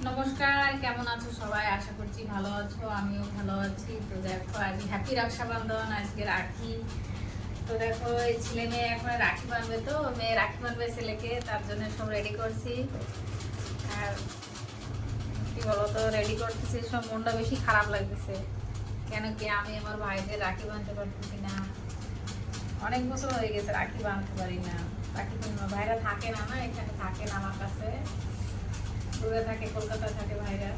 নমস্কার, কেমন আছো সবাই? আশা করছি ভালো আছো, আমিও ভালো আছি। তো দেখো, আজ হ্যাপি রক্ষাবন্ধন, আজকে রাখি। তো দেখো, এই ছেলে মেয়ে এখন রাখি বাঁধবে, তো মেয়ে রাখি বাঁধবে ছেলেকে, তার জন্য সব রেডি করছি। আর কি বলতো, রেডি করতেছি সব, মনটা বেশি খারাপ লাগতেছে। কেন কি আমি আমার ভাইদের রাখি বাঁধতে পারতেছি না। অনেক বছর হয়ে গেছে রাখি বাঁধতে পারি না। রাখি পূর্ণিমা ভাইরা থাকে না, এখানে থাকে না, আমার কাছে দূরে থাকে, কলকাতায় থাকে ভাইরা।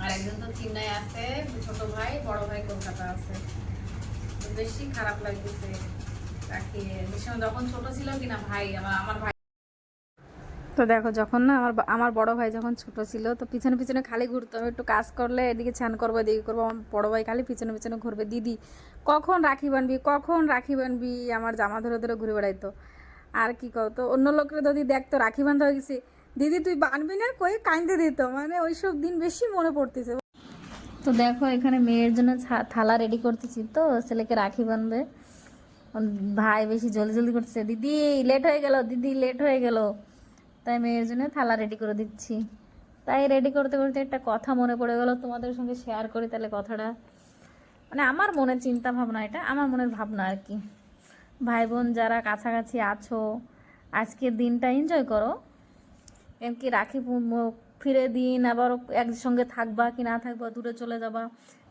আর একজন তো চেন্নাই আছে, ছোট ভাই, বড় ভাই কলকাতা আছে। বেশি খারাপ লাগতেছে। রাখি যখন ছোট ছিল কিনা ভাই, আমার ভাই, তো দেখো যখন না আমার আমার বড় ভাই যখন ছোট ছিল, তো পিছনে পিছনে খালি ঘুরতো। আমি একটু কাজ করলে এদিকে ছান করবো, এদিকে করবো, আমার বড় ভাই খালি পিছনে পিছনে ঘুরবে, দিদি কখন রাখি বানবি, কখন রাখি বানবি, আমার জামা ধরে ধরে ঘুরে বেড়াইতো। আর কি কতো, অন্য লোকের যদি দেখতো রাখি বান্ধা হয়ে গেছে, দিদি তুই বানবি না, কই কাঁদতে দিত। মানে ওইসব দিন বেশি মনে পড়তেছে। তো দেখো, এখানে মেয়ের জন্য থালা রেডি করতেছি, তো ছেলেকে রাখি বাঁধবে। ভাই বেশি জলদি জলদি করতেছে, দিদি লেট হয়ে গেল, দিদি লেট হয়ে গেল। তাই মেয়ের জন্য থালা রেডি করে দিচ্ছি। তাই রেডি করতে করতে একটা কথা মনে পড়ে গেল, তোমাদের সঙ্গে শেয়ার করি তাহলে কথাটা। মানে আমার মনের চিন্তা ভাবনা, এটা আমার মনের ভাবনা আর কি। ভাই বোন যারা কাছাকাছি আছো, আজকের দিনটা এনজয় করো। কেন কি রাখি ফিরে দিন আবার একসঙ্গে থাকবা কি না থাকবা, দূরে চলে যাবা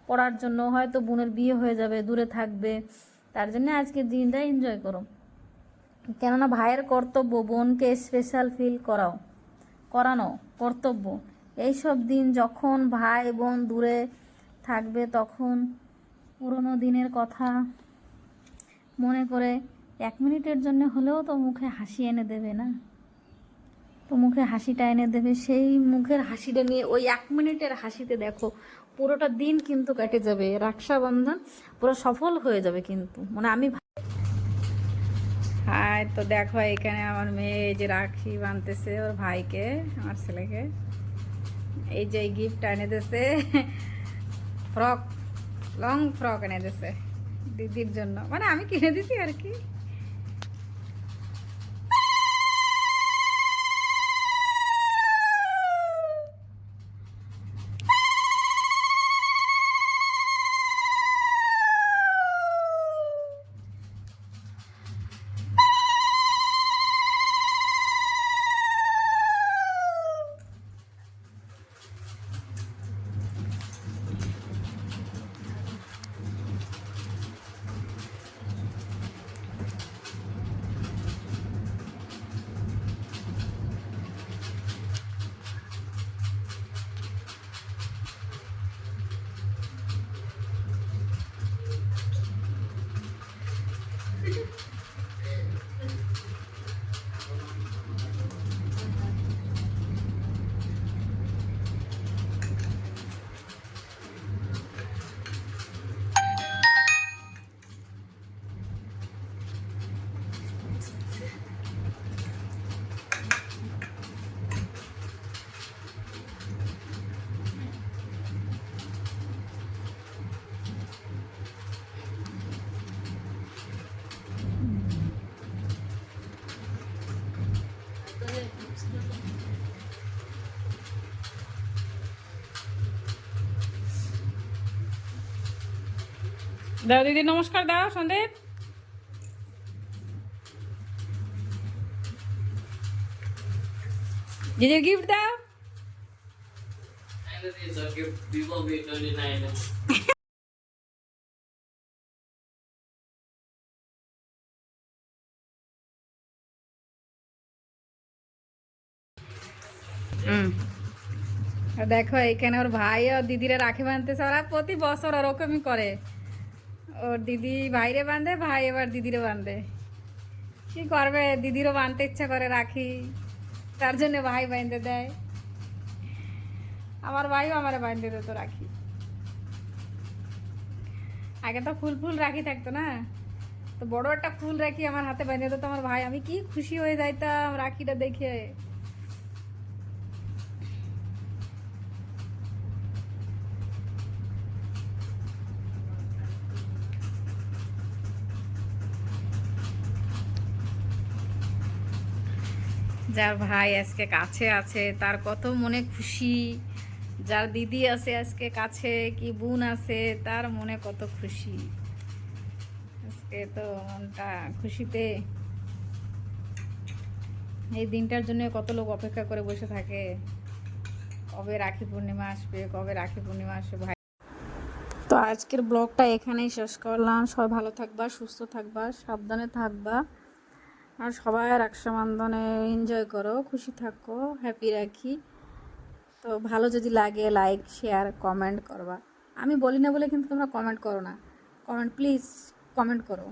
পড়ার জন্য, হয়তো বোনের বিয়ে হয়ে যাবে, দূরে থাকবে। তার জন্য আজকের দিনটা এনজয় করো। কেননা ভাইয়ের কর্তব্য বোনকে স্পেশাল ফিল করানো কর্তব্য। এইসব দিন যখন ভাই বোন দূরে থাকবে, তখন পুরনো দিনের কথা মনে করে 1 মিনিটের জন্য হলেও তো মুখে হাসি এনে দেবে না? তো মুখে হাসিটা এনে দেবে, সেই মুখের হাসিটা নিয়ে ওই 1 মিনিটের হাসিতে দেখো পুরোটা দিন কিন্তু কেটে যাবে, রক্ষাবন্ধন পুরো সফল হয়ে যাবে। কিন্তু মানে আমি হাই, তো দেখো এখানে আমার মেয়ে এই যে রাখি বাঁধতেছে ওর ভাইকে, আমার ছেলেকে। এই যে গিফট এনে দিয়েছে, ফ্রক, লং ফ্রক এনে দিয়েছে দিদির জন্য, মানে আমি কিনে দিছি আর কি। দাও দিদি, নমস্কার দাও সন্দীপ। দিদির গিফট দাও। দেখো এখানে ওর ভাই আর দিদিরা রাখি বাঁধতেছে, ওরা প্রতি বছর ওরকমই করে। ওর দিদি ভাইরে বাঁধে, ভাই এবার দিদিরে বাঁধে। কি করবে, দিদিরও বাঁধতে ইচ্ছা করে রাখি, তার জন্য ভাই বাঁধতে দেয়। আমার ভাইও আমারে বাঁধতে দিত রাখি। আগে তো ফুল ফুল রাখি থাকতো না, তো বড় একটা ফুল রাখি আমার হাতে বেঁধে দিত আমার ভাই, আমি কি খুশি হয়ে যাইতাম রাখিটা দেখে। যার ভাই আজকে কাছে আছে তার কত মনে খুশি, যার দিদি আছে আজকে কাছে কি বোন আছে তার মনে কত খুশি। আজকে তো মনটা খুশিতে, এই দিনটার জন্য কত লোক অপেক্ষা করে বসে থাকে, কবে রাখি পূর্ণিমা আসবে, কবে রাখি পূর্ণিমা আসবে ভাই। তো আজকের ব্লগটা এখানেই শেষ করলাম। সবাই ভালো থাকবা, সুস্থ থাকবা, সাবধানে থাকবা, আর সবাই রক্ষাবন্ধনে এনজয় করো, খুশি থাকো, হ্যাপি রাখি। তো ভালো যদি লাগে লাইক শেয়ার কমেন্ট করবা। আমি বলি না বলে কিন্তু তোমরা কমেন্ট করো না, কমেন্ট প্লিজ কমেন্ট করো।